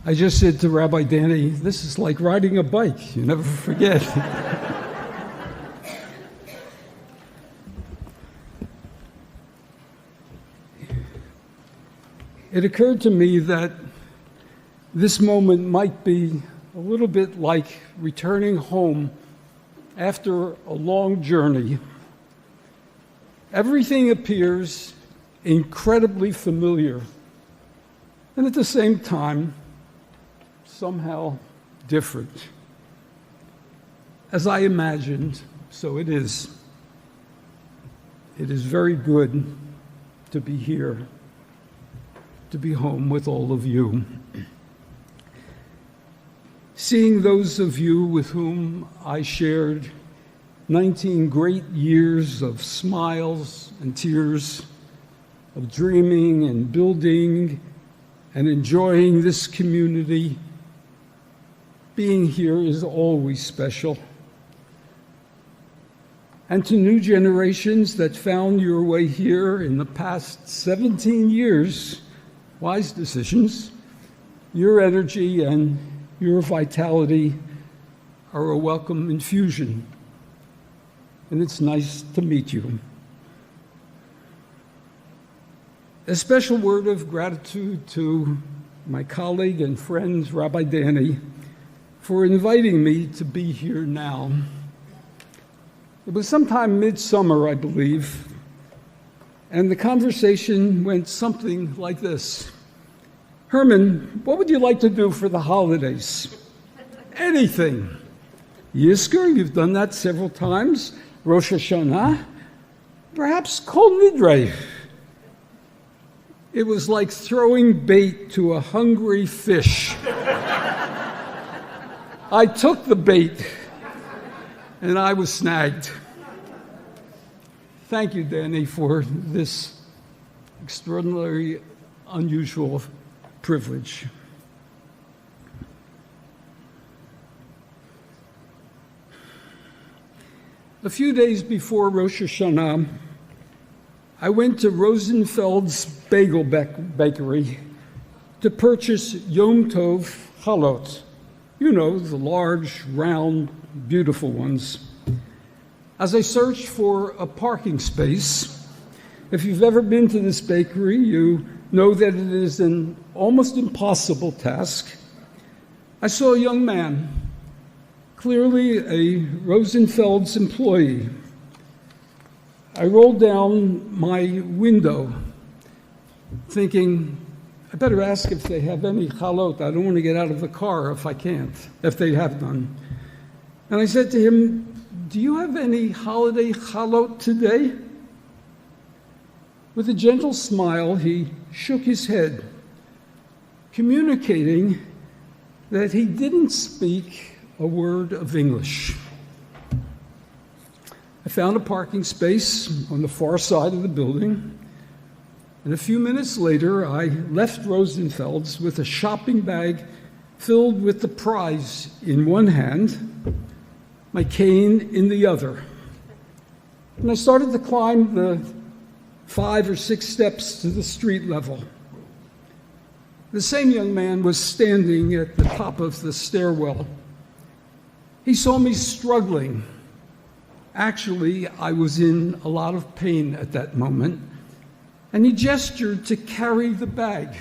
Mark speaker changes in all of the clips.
Speaker 1: I just said to Rabbi Danny, this is like riding a bike. You never forget. It occurred to me that this moment might be a little bit like returning home after a long journey. Everything appears incredibly familiar, and at the same time, somehow different. As I imagined, so it is. It is very good to be here, to be home with all of you. Seeing those of you with whom I shared 19 great years of smiles and tears, of dreaming and building and enjoying this community, being here is always special. And to new generations that found your way here in the past 17 years, wise decisions, your energy and your vitality are a welcome infusion. And it's nice to meet you. A special word of gratitude to my colleague and friend, Rabbi Danny, for inviting me to be here now. It was sometime midsummer, I believe, and the conversation went something like this. Herman, what would you like to do for the holidays? Anything. Yizkor, you've done that several times. Rosh Hashanah, perhaps Kol Nidrei. It was like throwing bait to a hungry fish. I took the bait, and I was snagged. Thank you, Danny, for this extraordinary, unusual privilege. A few days before Rosh Hashanah, I went to Rosenfeld's Bagel Bakery to purchase Yom Tov chalot. You know, the large, round, beautiful ones. As I searched for a parking space, if you've ever been to this bakery, you know that it is an almost impossible task. I saw a young man, clearly a Rosenfeld's employee. I rolled down my window thinking, I better ask if they have any chalot. I don't want to get out of the car if I can't, if they have none. And I said to him, do you have any holiday chalot today? With a gentle smile, he shook his head, communicating that he didn't speak a word of English. I found a parking space on the far side of the building, and a few minutes later, I left Rosenfeld's with a shopping bag filled with the prize in one hand, my cane in the other. And I started to climb the 5 or 6 steps to the street level. The same young man was standing at the top of the stairwell. He saw me struggling. Actually, I was in a lot of pain at that moment, and he gestured to carry the bag.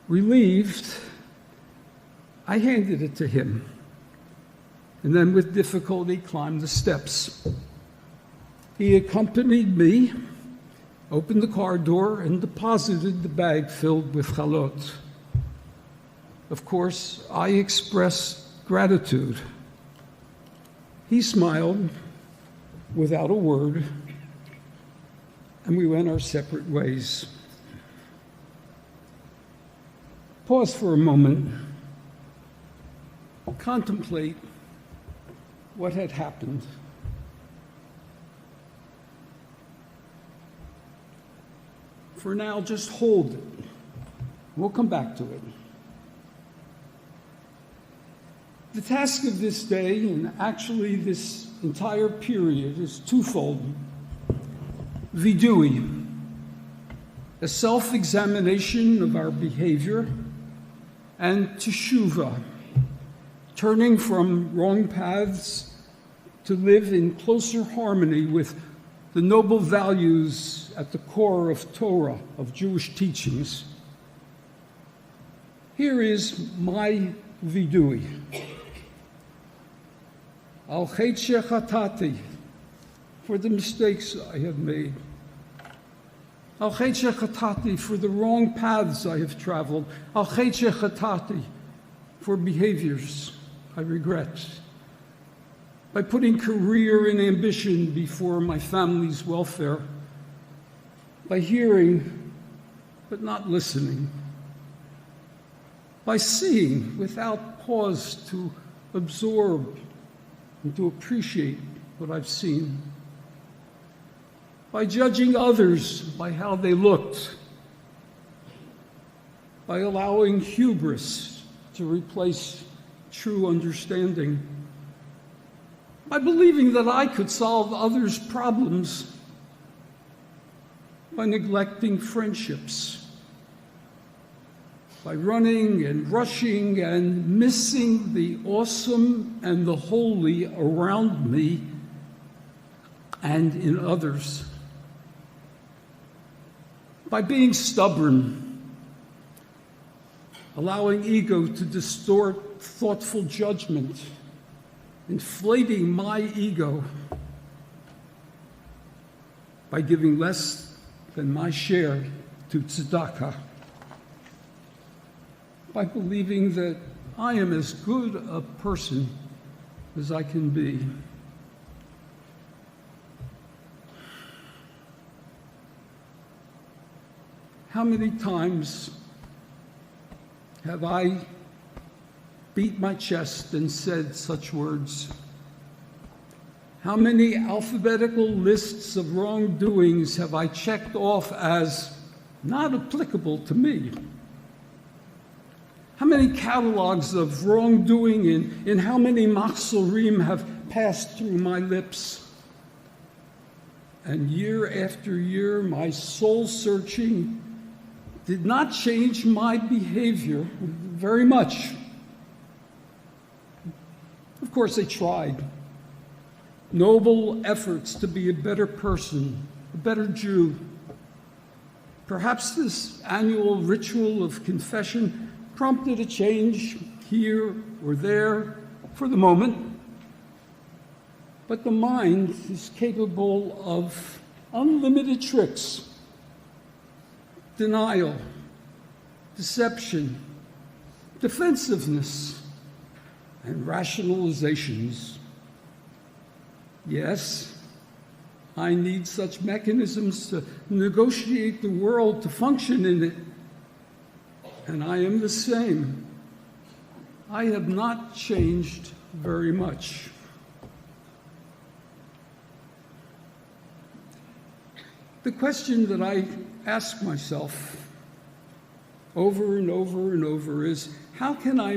Speaker 1: Relieved, I handed it to him, and then with difficulty climbed the steps. He accompanied me, opened the car door, and deposited the bag filled with chalot. Of course, I expressed gratitude. He smiled without a word, and we went our separate ways. Pause for a moment. Contemplate what had happened. For now, just hold it. We'll come back to it. The task of this day, and actually this entire period, is twofold. Vidui, a self-examination of our behavior and teshuva, turning from wrong paths to live in closer harmony with the noble values at the core of Torah, of Jewish teachings. Here is my vidui. Al chet shechatati, for the mistakes I have made. Al chet shechatati, for the wrong paths I have traveled. Al chet shechatati, for behaviors I regret. By putting career and ambition before my family's welfare. By hearing, but not listening. By seeing without pause to absorb and to appreciate what I've seen. By judging others by how they looked. By allowing hubris to replace true understanding. By believing that I could solve others' problems. By neglecting friendships. By running and rushing and missing the awesome and the holy around me and in others. By being stubborn, allowing ego to distort thoughtful judgment, inflating my ego, by giving less than my share to tzedakah, by believing that I am as good a person as I can be. How many times have I beat my chest and said such words? How many alphabetical lists of wrongdoings have I checked off as not applicable to me? How many catalogs of wrongdoing in how many machzorim have passed through my lips? And year after year, my soul-searching did not change my behavior very much. Of course, I tried. Noble efforts to be a better person, a better Jew. Perhaps this annual ritual of confession prompted a change here or there for the moment. But the mind is capable of unlimited tricks, denial, deception, defensiveness, and rationalizations. Yes, I need such mechanisms to negotiate the world, to function in it. And I am the same. I have not changed very much. The question that I ask myself over and over and over is, how can I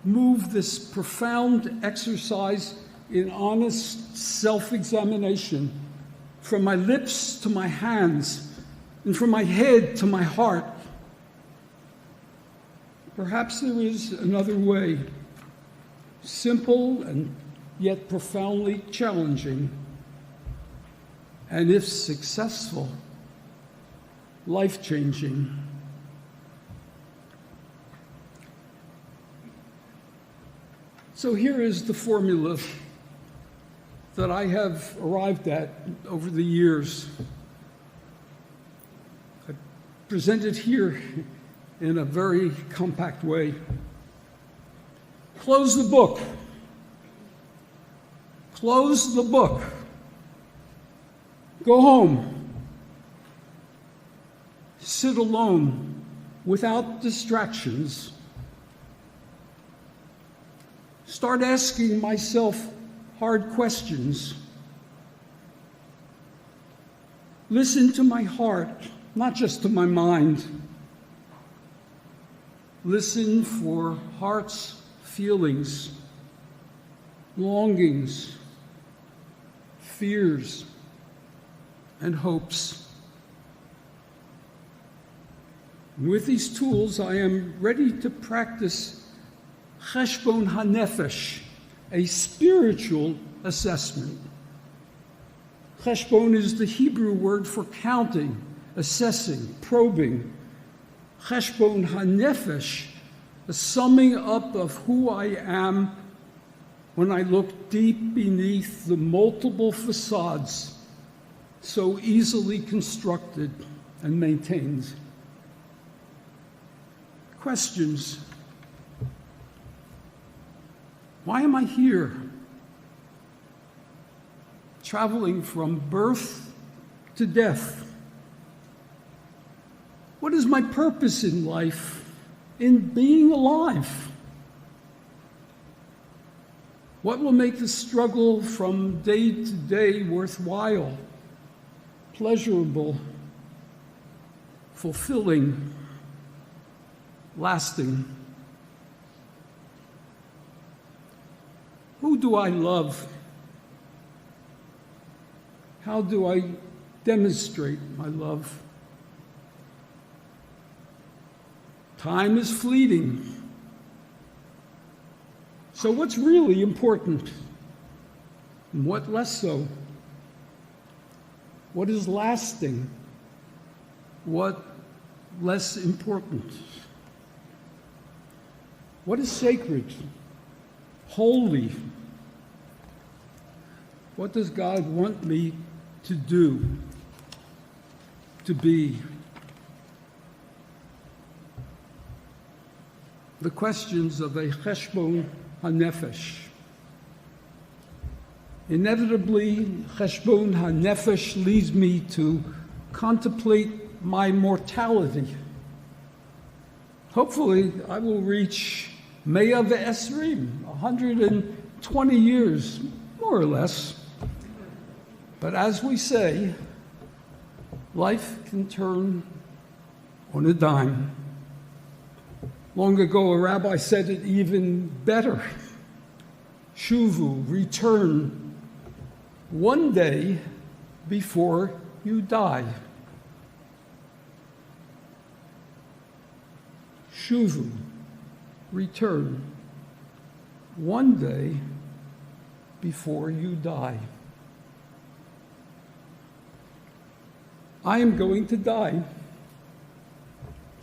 Speaker 1: move this profound exercise in honest self-examination from my lips to my hands and from my head to my heart? Perhaps there is another way, simple and yet profoundly challenging, and if successful, life-changing. So here is the formula that I have arrived at over the years. I present it here in a very compact way. Close the book. Close the book. Go home. Sit alone without distractions. Start asking myself hard questions. Listen to my heart, not just to my mind. Listen for heart's feelings, longings, fears, and hopes. And with these tools, I am ready to practice Cheshbon HaNefesh, a spiritual assessment. Cheshbon is the Hebrew word for counting, assessing, probing. Cheshbon HaNefesh, a summing up of who I am when I look deep beneath the multiple facades so easily constructed and maintained. Questions. Why am I here? Traveling from birth to death. What is my purpose in life, in being alive? What will make the struggle from day to day worthwhile, pleasurable, fulfilling, lasting? Who do I love? How do I demonstrate my love? Time is fleeting. So what's really important? And what less so? What is lasting? What less important? What is sacred? Holy? What does God want me to do, to be? The questions of a Cheshbon HaNefesh. Inevitably, Cheshbon HaNefesh leads me to contemplate my mortality. Hopefully, I will reach Mea ve'esrim, 120 years, more or less. But as we say, life can turn on a dime. Long ago, a rabbi said it even better. Shuvu, return, one day before you die. Shuvu, return, one day before you die. I am going to die,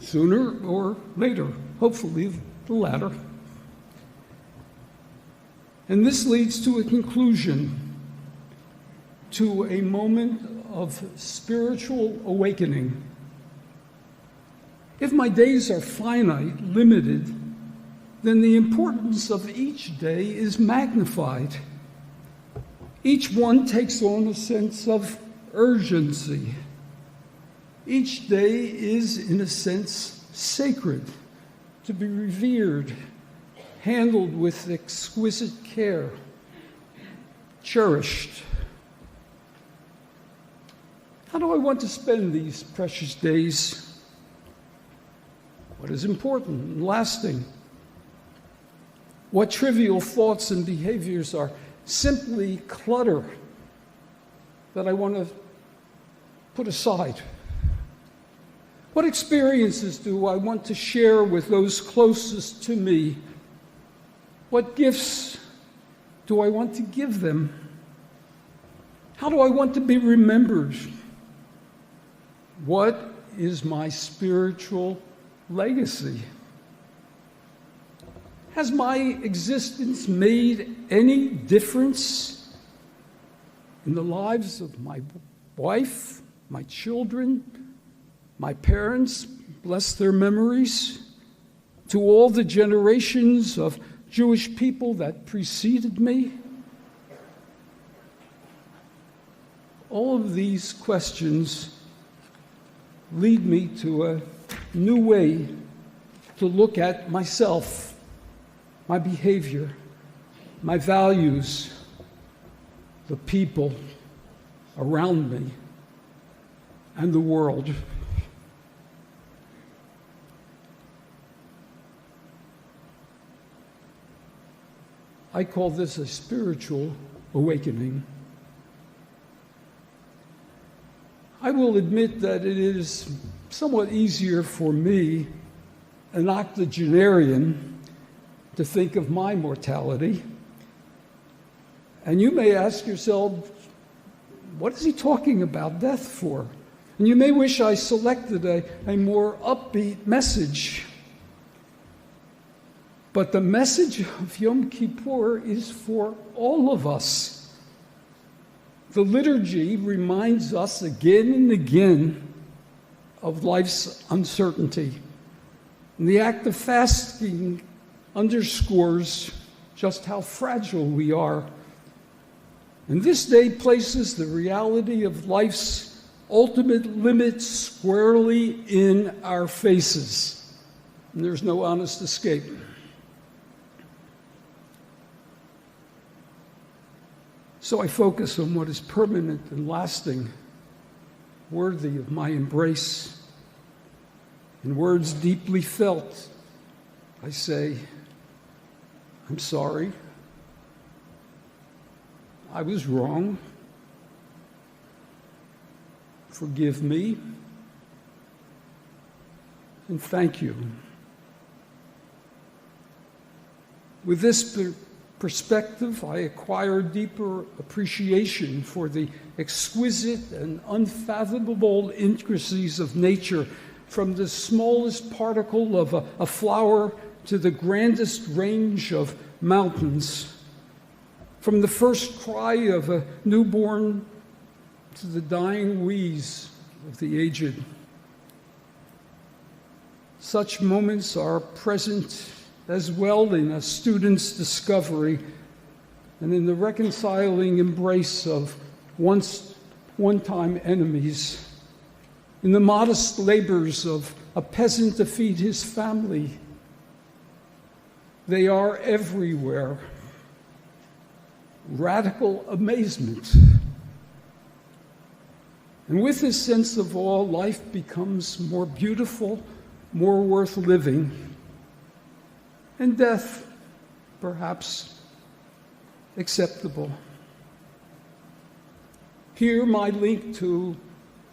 Speaker 1: sooner or later, hopefully the latter. And this leads to a conclusion, to a moment of spiritual awakening. If my days are finite, limited, then the importance of each day is magnified. Each one takes on a sense of urgency. Each day is, in a sense, sacred, to be revered, handled with exquisite care, cherished. How do I want to spend these precious days? What is important and lasting? What trivial thoughts and behaviors are simply clutter that I want to put aside? What experiences do I want to share with those closest to me? What gifts do I want to give them? How do I want to be remembered? What is my spiritual legacy? Has my existence made any difference in the lives of my wife, my children, my parents, bless their memories, to all the generations of Jewish people that preceded me? All of these questions lead me to a new way to look at myself, my behavior, my values, the people around me, and the world. I call this a spiritual awakening. I will admit that it is somewhat easier for me, an octogenarian, to think of my mortality. And you may ask yourself, what is he talking about death for? And you may wish I selected a more upbeat message. But the message of Yom Kippur is for all of us. The liturgy reminds us again and again of life's uncertainty. And the act of fasting underscores just how fragile we are. And this day places the reality of life's ultimate limits squarely in our faces. And there's no honest escape. So I focus on what is permanent and lasting, worthy of my embrace. In words deeply felt, I say, I'm sorry. I was wrong. Forgive me. And thank you. With this perspective, I acquire deeper appreciation for the exquisite and unfathomable intricacies of nature, from the smallest particle of a flower to the grandest range of mountains, from the first cry of a newborn to the dying wheeze of the aged. Such moments are present as well in a student's discovery and in the reconciling embrace of one-time enemies, in the modest labors of a peasant to feed his family. They are everywhere. Radical amazement. And with this sense of awe, life becomes more beautiful, more worth living, and death, perhaps, acceptable. Here, my link to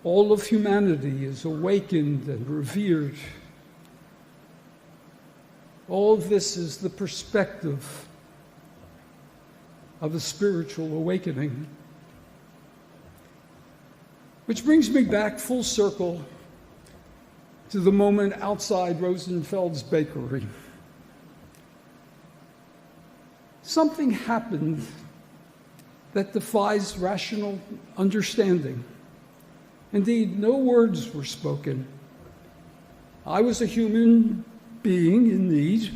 Speaker 1: all of humanity is awakened and revered. All of this is the perspective of a spiritual awakening. Which brings me back full circle to the moment outside Rosenfeld's bakery. Something happened that defies rational understanding. Indeed, no words were spoken. I was a human being in need.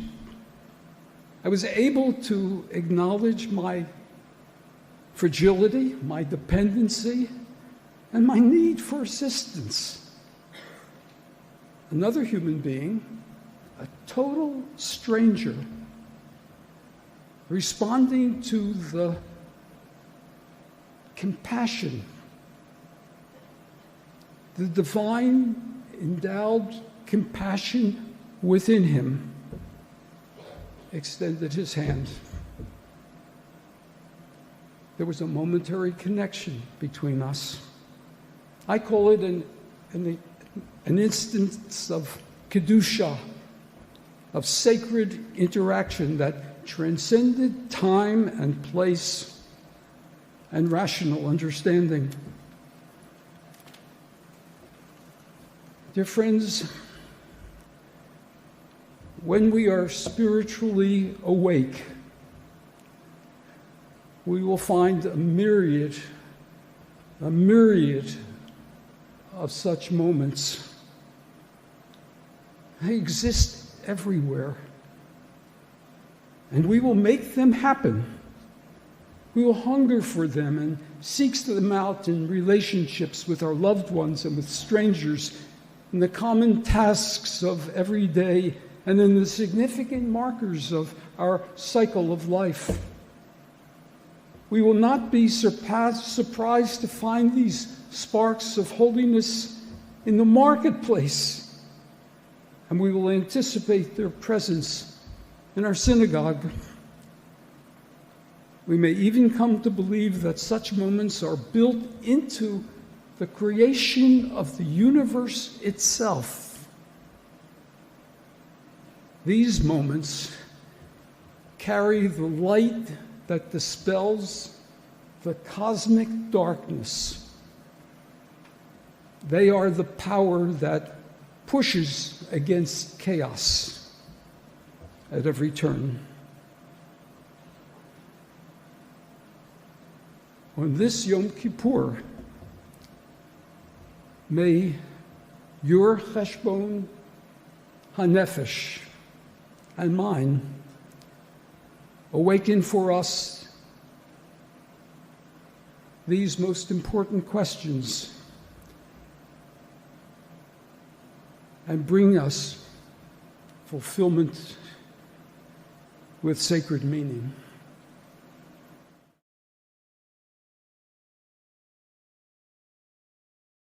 Speaker 1: I was able to acknowledge my fragility, my dependency, and my need for assistance. Another human being, a total stranger, responding to the compassion, the divine endowed compassion within him, extended his hand. There was a momentary connection between us. I call it an instance of kedusha, of sacred interaction that transcended time and place and rational understanding. Dear friends, when we are spiritually awake, we will find a myriad of such moments. They exist everywhere. And we will make them happen. We will hunger for them and seek them out in relationships with our loved ones and with strangers, in the common tasks of every day, and in the significant markers of our cycle of life. We will not be surprised to find these sparks of holiness in the marketplace, and we will anticipate their presence in our synagogue. We may even come to believe that such moments are built into the creation of the universe itself. These moments carry the light that dispels the cosmic darkness. They are the power that pushes against chaos at every turn. On this Yom Kippur, may your Cheshbon, HaNefesh, and mine awaken for us these most important questions and bring us fulfillment with sacred meaning.